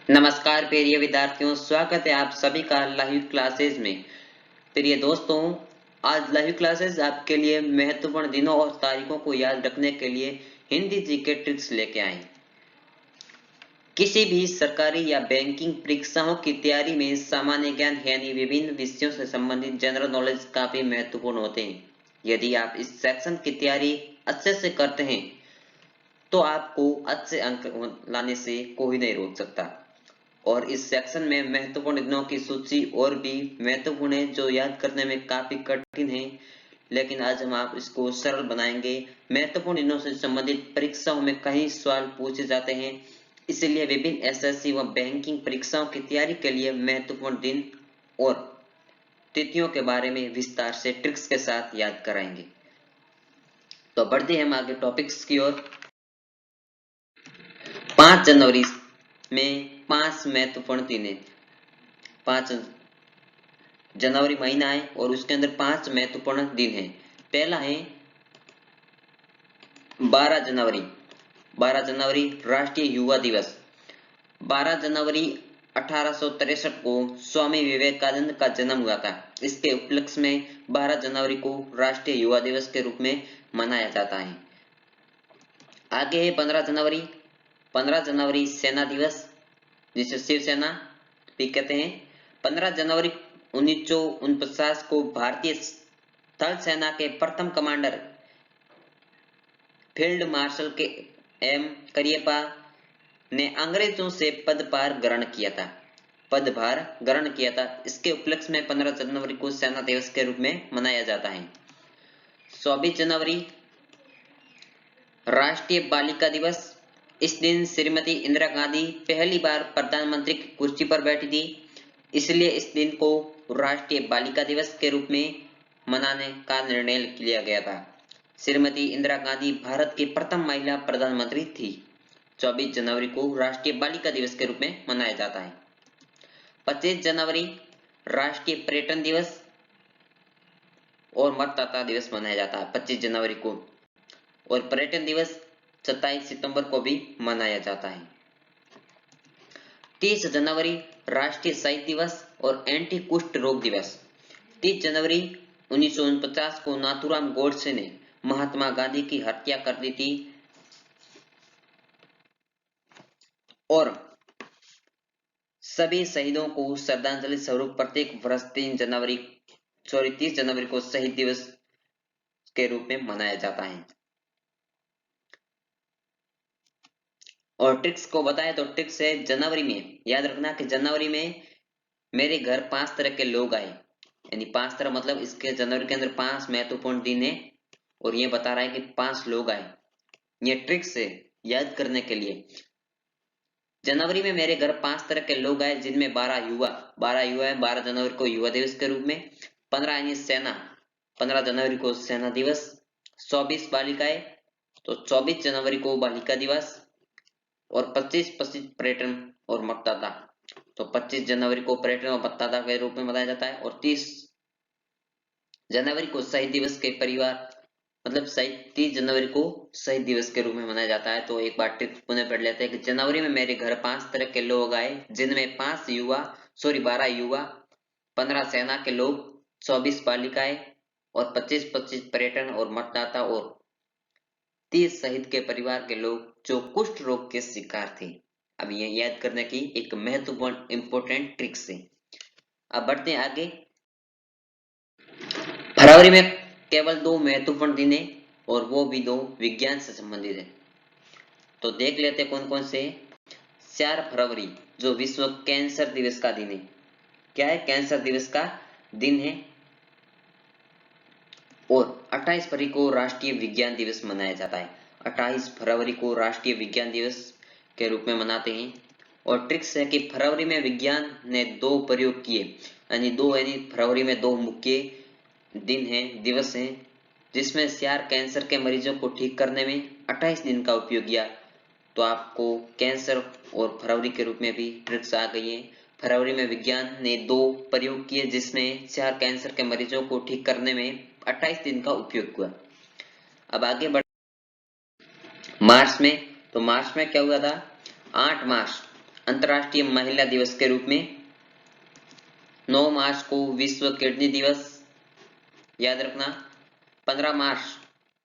नमस्कार प्रिय विद्यार्थियों, स्वागत है आप सभी का लाइव क्लासेस में। प्रिय दोस्तों, आज लाइव क्लासेस आपके लिए महत्वपूर्ण दिनों और तारीखों को याद रखने के लिए हिंदी जीके ट्रिक्स लेके आए। किसी भी सरकारी या बैंकिंग परीक्षाओं की तैयारी में सामान्य ज्ञान यानी विभिन्न विषयों से संबंधित जनरल नॉलेज काफी महत्वपूर्ण होते हैं। यदि आप इस सेक्शन की तैयारी अच्छे से करते हैं तो आपको अच्छे अंक लाने से कोई नहीं रोक सकता। और इस सेक्शन में महत्वपूर्ण दिनों की सूची और भी महत्वपूर्ण है जो याद करने में काफी कठिन है, लेकिन आज हम आप इसको सरल बनाएंगे। महत्वपूर्ण दिनों से संबंधित परीक्षाओं में कई सवाल पूछे जाते हैं, इसलिए विभिन्न एसएससी व बैंकिंग परीक्षाओं की तैयारी के लिए महत्वपूर्ण दिन और तिथियों के बारे में विस्तार से ट्रिक्स के साथ याद कराएंगे। तो बढ़ते हैं हम आगे टॉपिक्स की ओर। 5 जनवरी में 5 महत्वपूर्ण दिन है। 5 जनवरी महीना है और उसके अंदर 5 महत्वपूर्ण दिन है। पहला है 12 जनवरी। 12 जनवरी राष्ट्रीय युवा दिवस। 12 जनवरी 1863 को स्वामी विवेकानंद का जन्म हुआ था। इसके उपलक्ष्य में 12 जनवरी को राष्ट्रीय युवा दिवस के रूप में मनाया जाता है। आगे है 15 जनवरी। 15 जनवरी सेना दिवस, जिसे शिवसेना भी कहते हैं। 15 जनवरी 1949 को भारतीय थल सेना के प्रथम कमांडर फील्ड मार्शल के एम करियप्पा ने अंग्रेजों से पदभार ग्रहण किया था। इसके उपलक्ष्य में 15 जनवरी को सेना दिवस के रूप में मनाया जाता है। 24 जनवरी राष्ट्रीय बालिका दिवस। इस दिन श्रीमती इंदिरा गांधी पहली बार प्रधानमंत्री की कुर्सी पर बैठी थी, इसलिए इस दिन को राष्ट्रीय बालिका दिवस के रूप में मनाने का निर्णय लिया गया था। श्रीमती इंदिरा गांधी भारत की प्रथम महिला प्रधानमंत्री थी। 24 जनवरी को राष्ट्रीय बालिका दिवस के रूप में मनाया जाता है। 25 जनवरी राष्ट्रीय पर्यटन दिवस और मतदाता दिवस मनाया जाता है 25 जनवरी को, और पर्यटन दिवस 27 सितंबर को भी मनाया जाता है। 30 जनवरी राष्ट्रीय शहीद दिवस और एंटी कुष्ठ रोग दिवस। 30 जनवरी 1949 को नाथूराम गोडसे ने महात्मा गांधी की हत्या कर दी थी और सभी शहीदों को श्रद्धांजलि स्वरूप प्रत्येक वर्ष 30 जनवरी को शहीद दिवस के रूप में मनाया जाता है। और ट्रिक्स को बताएं तो ट्रिक्स है, जनवरी में याद रखना कि जनवरी में मेरे घर 5 तरह के लोग आए, यानी 5 तरह मतलब इसके जनवरी के अंदर 5 महत्वपूर्ण दिन है और ये बता रहा है कि 5 लोग आए। ये ट्रिक्स है याद करने के लिए। जनवरी में मेरे घर 5 तरह के लोग आए, जिनमें 12 युवा है। 12 जनवरी को युवा दिवस के रूप में। 15 यानी सेना, 15 जनवरी को सेना दिवस। 24 बालिकाएं, तो 24 जनवरी को बालिका दिवस। और 25 पर्यटन और मतदाता, तो 25 जनवरी को पर्यटन और मतदाता के रूप में मनाया जाता है। और 30 जनवरी को शहीद दिवस के परिवार मतलब 30 जनवरी को शहीद दिवस के रूप में मनाया जाता है। तो एक बार टिप्स पुनः पढ़ लेते हैं कि जनवरी में मेरे घर 5 तरह के लोग आए, जिनमें 12 युवा, 15 सेना के लोग, 24 बालिकाएं और 25 पर्यटन और मतदाता, और 30 शहीद के परिवार के लोग जो कुष्ठ रोग के शिकार थे। अब ये याद करने की एक महत्वपूर्ण इंपोर्टेंट ट्रिक्स है। अब बढ़ते हैं आगे। फरवरी में केवल 2 महत्वपूर्ण दिन है और वो भी 2 विज्ञान से संबंधित है। तो देख लेते हैं कौन कौन से। 4 फरवरी जो विश्व कैंसर दिवस का दिन है। क्या है? कैंसर दिवस का दिन है। और 28 फरवरी को राष्ट्रीय विज्ञान दिवस मनाया जाता है। 28 फरवरी को राष्ट्रीय विज्ञान दिवस के रूप में मनाते हैं। और ट्रिक्स है कि फरवरी में विज्ञान ने 2 प्रयोग किए, यानी फरवरी में 2 मुख्य दिवस हैं, जिसमें CR कैंसर के मरीजों को ठीक करने में 28 दिन का उपयोग किया। तो आपको कैंसर और फरवरी के रूप में भी ट्रिक्स आ गई है। फरवरी में विज्ञान ने 2 प्रयोग किए, जिसमें CR कैंसर के मरीजों को ठीक करने में 28 दिन का उपयोग हुआ। अब आगे बढ़ मार्च में, तो मार्च में क्या हुआ था? 8 मार्च अंतर्राष्ट्रीय महिला दिवस के रूप में। 9 मार्च को विश्व किडनी दिवस याद रखना। 15 मार्च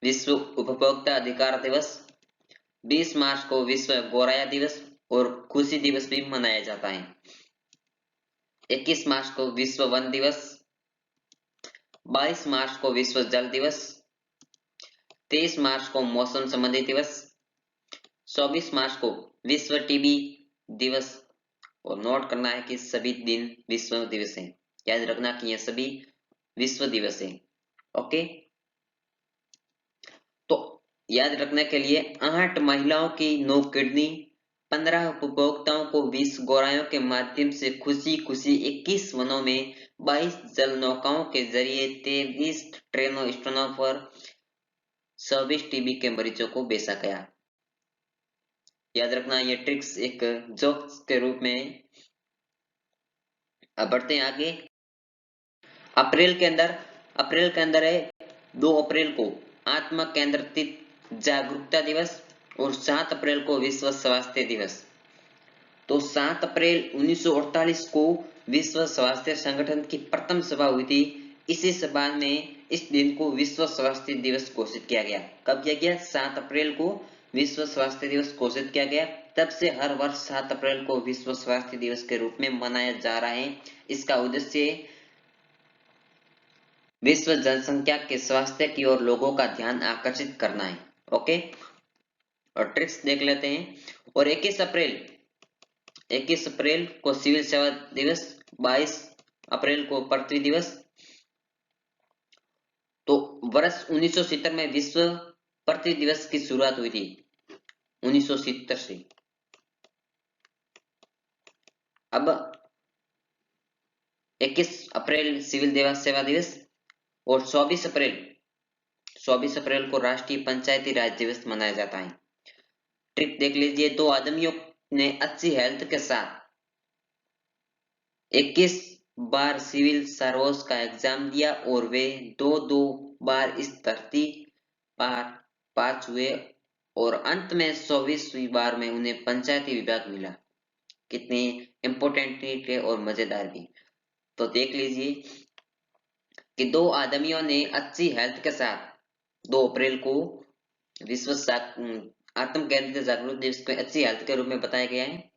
विश्व उपभोक्ता अधिकार दिवस। 20 मार्च को विश्व गौराया दिवस और खुशी दिवस भी मनाया जाता है। 21 मार्च को विश्व वन दिवस। 22 मार्च को विश्व जल दिवस। 23 मार्च को मौसम संबंधी दिवस। 24 मार्च को विश्व टीबी दिवस। और नोट करना है कि सभी दिन विश्व दिवस हैं। याद रखना कि ये सभी विश्व दिवस हैं। ओके, तो याद रखने के लिए 8 महिलाओं की 9 किडनी, 15 उपभोक्ताओं को 20 गौरायों के माध्यम से खुशी खुशी, 21 वनों में, 22 जल नौकाओं के जरिए, 23 ट्रेनों स्टेशनों पर 26 टीबी के मरीजों को बेचा गया। याद रखना ये ट्रिक्स एक जोक्स के रूप में। अब बढ़ते हैं आगे। अप्रैल के अंदर है 2 अप्रैल को आत्म केंद्रित जागरूकता दिवस और 7 अप्रैल को विश्व स्वास्थ्य दिवस। तो 7 अप्रैल 1948 को विश्व स्वास्थ्य संगठन की प्रथम सभा हुई थी। इसी सभा में इस दिन को विश्व स्वास्थ्य दिवस घोषित किया गया। कब किया गया? 7 अप्रैल को विश्व स्वास्थ्य दिवस घोषित किया गया। तब से हर वर्ष 7 अप्रैल को विश्व स्वास्थ्य दिवस के रूप में मनाया जा रहा है। इसका उद्देश्य विश्व जनसंख्या के स्वास्थ्य की ओर लोगों का ध्यान आकर्षित करना है। ओके, और ट्रिक्स देख लेते हैं। और 21 अप्रैल को सिविल सेवा दिवस, 22 अप्रैल को पृथ्वी दिवस। तो वर्ष 1970 में विश्व पृथ्वी दिवस की शुरुआत हुई थी, 1970 से। अब 21 अप्रैल सिविल सेवा दिवस और 24 अप्रैल को राष्ट्रीय पंचायती राज दिवस मनाया जाता है। ट्रिक देख लीजिए। 2 आदमियों ने अच्छी हेल्थ के साथ 21 बार सिविल सर्विस का एग्जाम दिया और वे 2 बार इस धरती पर पास हुए और अंत में 24वीं बार में उन्हें पंचायती विभाग मिला। कितनी इंपॉर्टेंट है और मजेदार भी। तो देख लीजिए कि 2 आदमियों ने अच्छी हेल्थ के साथ 2 अप्रैल को विश्व आत्म केंद्रित जागरूकता दिवस को अच्छी हेल्थ के रूप में बताया गया है।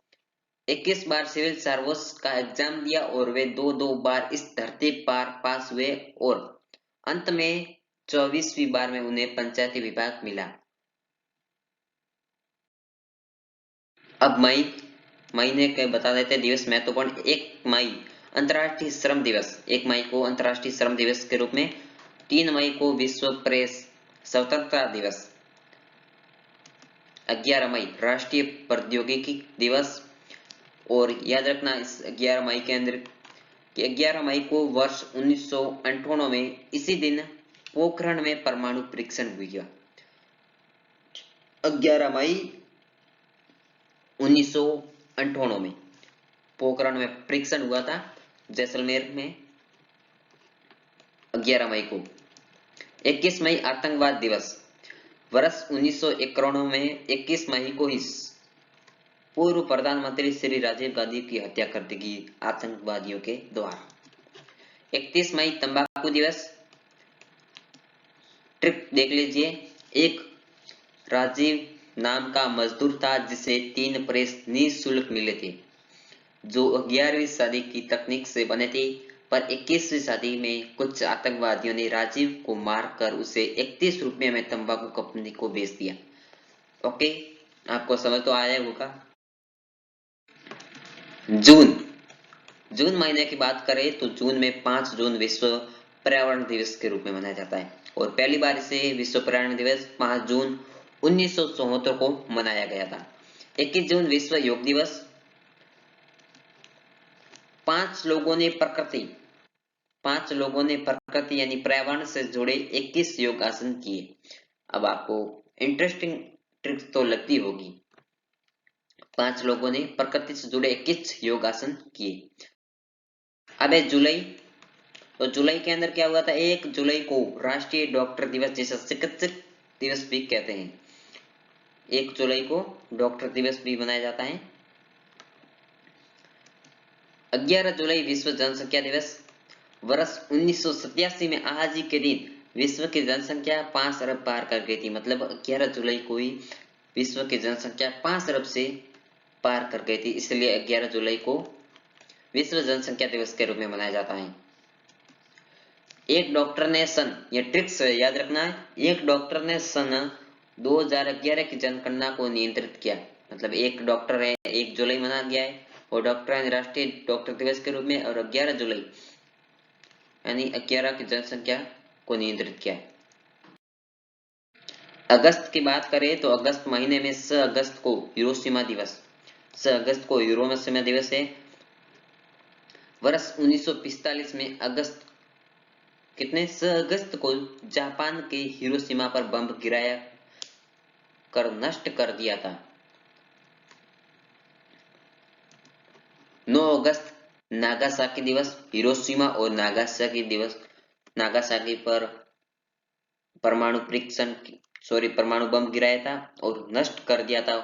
21 बार सिविल सर्विस का एग्जाम दिया और वे 2 बार इस धरती पर पास हुए और अंत में 24वीं बार में उन्हें पंचायती विभाग मिला। अब महीने के बता देते दिवस महत्वपूर्ण। 1 मई अंतर्राष्ट्रीय श्रम दिवस, 1 मई को अंतर्राष्ट्रीय श्रम दिवस के रूप में। 3 मई को विश्व प्रेस स्वतंत्रता दिवस। 11 मई राष्ट्रीय प्रौद्योगिकी दिवस। और याद रखना इस 11 मई के अंदर कि 11 मई को वर्ष 1958 में इसी दिन पोखरण में परमाणु परीक्षण हुआ। 11 मई 1958 में पोखरण में परीक्षण हुआ था, जैसलमेर में। 11 मई को। 21 मई आतंकवाद दिवस। वर्ष 1991 में 21 मई को ही पूर्व प्रधानमंत्री श्री राजीव गांधी की हत्या कर दी गई आतंकवादियों के द्वारा। 31 मई तंबाकू दिवस। ट्रिक देख लीजिए। एक राजीव नाम का मजदूर था जिसे 3 प्रेस निःशुल्क मिले थे जो 11वीं सदी की तकनीक से बने थे, पर 21वीं सदी में कुछ आतंकवादियों ने राजीव को मारकर उसे 31 रुपये में तंबाकू कंपनी को बेच दिया। ओके, आपको समझ तो आया होगा। जून महीने की बात करें तो जून में 5 जून विश्व पर्यावरण दिवस के रूप में मनाया जाता है और पहली बार इसे विश्व पर्यावरण दिवस 5 जून 1974 को मनाया गया था। 21 जून विश्व योग दिवस। 5 लोगों ने प्रकृति यानी पर्यावरण से जुड़े 21 योगासन किए। अब आपको इंटरेस्टिंग ट्रिक्स तो लगती होगी। 5 लोगों ने प्रकृति से जुड़े 21 योगासन किए। अब है जुलाई। तो जुलाई के अंदर क्या हुआ था? 1 जुलाई को राष्ट्रीय डॉक्टर दिवस, जिसे चिकित्सक दिवस भी कहते हैं। 1 जुलाई को डॉक्टर दिवस भी मनाया जाता है। 11 जुलाई विश्व जनसंख्या दिवस। वर्ष 1987 में आज ही के दिन विश्व की जनसंख्या 5 अरब पार कर गई थी। मतलब 11 जुलाई को ही विश्व की जनसंख्या 5 अरब से पार कर गई थी, इसलिए 11 जुलाई को विश्व जनसंख्या दिवस के रूप में मनाया जाता है। एक डॉक्टर ने ये ट्रिक्स याद रखना है, एक डॉक्टर ने सन 2011 की जनगणना को नियंत्रित किया। मतलब एक डॉक्टर है, 1 जुलाई मनाया गया है और डॉक्टर ने राष्ट्रीय डॉक्टर दिवस के रूप में, और 11 जुलाई यानी 11 की जनसंख्या को नियंत्रित किया। अगस्त की बात करें तो अगस्त महीने में 6 अगस्त को हिरोशिमा दिवस, 6 अगस्त को हिरोशिमा दिवस है। वर्ष 1945 में अगस्त 6 अगस्त को जापान के हिरोशिमा पर बम गिराया कर नष्ट कर दिया था। 9 अगस्त नागासाकी दिवस, हिरोशिमा और नागासाकी दिवस, नागासाकी पर परमाणु परमाणु बम गिराया था और नष्ट कर दिया था।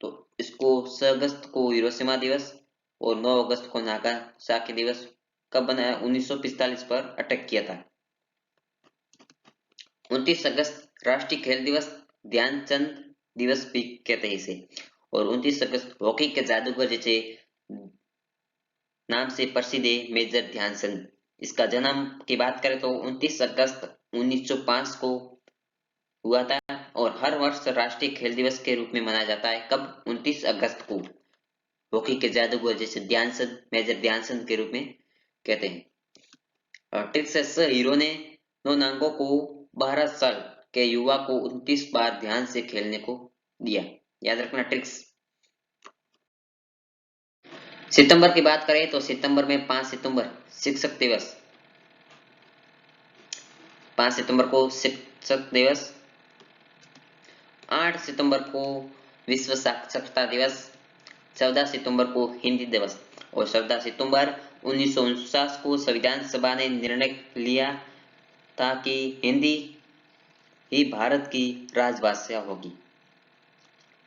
तो इसको 6 अगस्त को हिरोशिमा दिवस और 9 अगस्त को नागासाकी दिवस कब बनाया? 1945 पर अटैक किया था। 29 अगस्त राष्ट्रीय खेल दिवस, ध्यानचंद दिवस भी कहते हैं इसे। और 29 अगस्त हॉकी के जादूगर जैसे नाम से प्रसिद्ध है मेजर ध्यानचंद। इसका जन्म की बात करें तो 29 अगस्त 1905 को हुआ था और हर वर्ष राष्ट्रीय खेल दिवस के रूप में मनाया जाता है। कब? 29 अगस्त को। हॉकी के जादूगर जैसे ध्यानचंद, मेजर ध्यानचंद के रूप में कहते हैं। और ट्रिक्स हीरो ने 9 नांगों को 12 साल के युवा को 29 बार ध्यान से खेलने को दिया। याद रखना ट्रिक्स। सितंबर की बात करें तो सितंबर में 5 सितंबर शिक्षक दिवस, 5 सितंबर को शिक्षक दिवस। 8 सितंबर को विश्व साक्षरता दिवस, 14 सितंबर को हिंदी दिवस और 14 सितंबर 1949 को संविधान सभा ने निर्णय लिया था कि हिंदी ही भारत की राजभाषा होगी।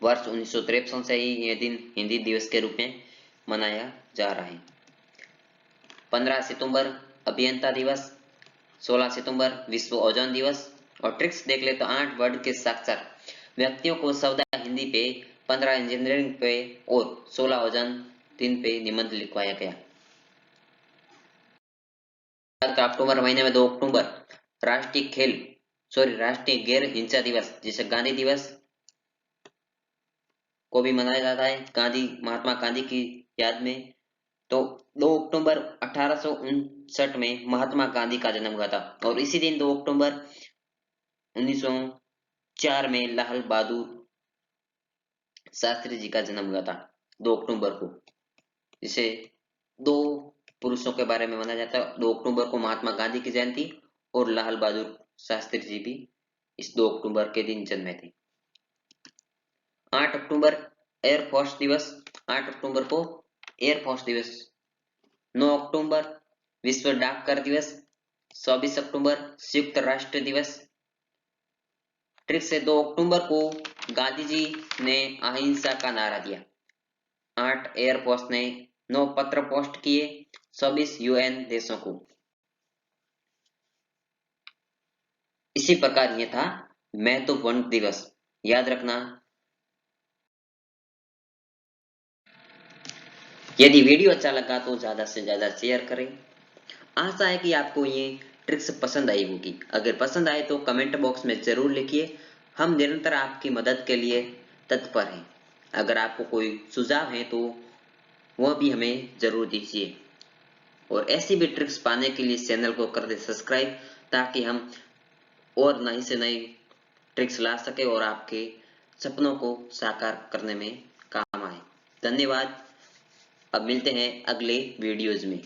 वर्ष 1953 से ही यह दिन हिंदी दिवस के रूप में मनाया जा रहा है। 15 सितंबर अभियंता दिवस, 16 सितंबर विश्व ओजोन दिवस। और ट्रिक्स देख ले तो 8 वर्ड के साक्षर व्यक्तियों को 14 हिंदी पे, 15 इंजीनियरिंग पे और 16 ओजोन दिन पे निबंध लिखवाया गया। अक्टूबर महीने में 2 अक्टूबर राष्ट्रीय गैर हिंसा दिवस जिसे गांधी दिवस को भी मनाया जाता है, महात्मा गांधी की याद में। तो 2 अक्टूबर 1859 में महात्मा गांधी का जन्म हुआ था और इसी दिन 2 अक्टूबर 1904 में लाल बहादुर शास्त्री जी का जन्म हुआ था 2 अक्टूबर को। इसे 2 पुरुषों के बारे में माना जाता है। 2 अक्टूबर को महात्मा गांधी की जयंती और लाल बहादुर शास्त्री जी भी इस 2 अक्टूबर के दिन जन्मे थे। 8 अक्टूबर एयरफोर्स दिवस, 8 अक्टूबर को एयरफोर्स दिवस। 9 अक्टूबर विश्व डाकघर दिवस, 24 अक्टूबर संयुक्त राष्ट्र दिवस। ट्रिक से 2 अक्टूबर को गांधी जी ने अहिंसा का नारा दिया। 8 एयरफोर्स ने 9 पत्र पोस्ट किए 24 यूएन देशों को। इसी प्रकार यह था महत्वपूर्ण दिवस, याद रखना। यदि वीडियो अच्छा लगा तो ज्यादा से ज्यादा शेयर करें। आशा है कि आपको ये ट्रिक्स पसंद आई होगी। अगर पसंद आए तो कमेंट बॉक्स में जरूर लिखिए। हम निरंतर आपकी मदद के लिए तत्पर हैं। अगर आपको कोई सुझाव है तो वह भी हमें जरूर दीजिए और ऐसी भी ट्रिक्स पाने के लिए चैनल को कर दे सब्सक्राइब, ताकि हम और नई से नई ट्रिक्स ला सके और आपके सपनों को साकार करने में काम आए। धन्यवाद। अब मिलते हैं अगले वीडियोज में।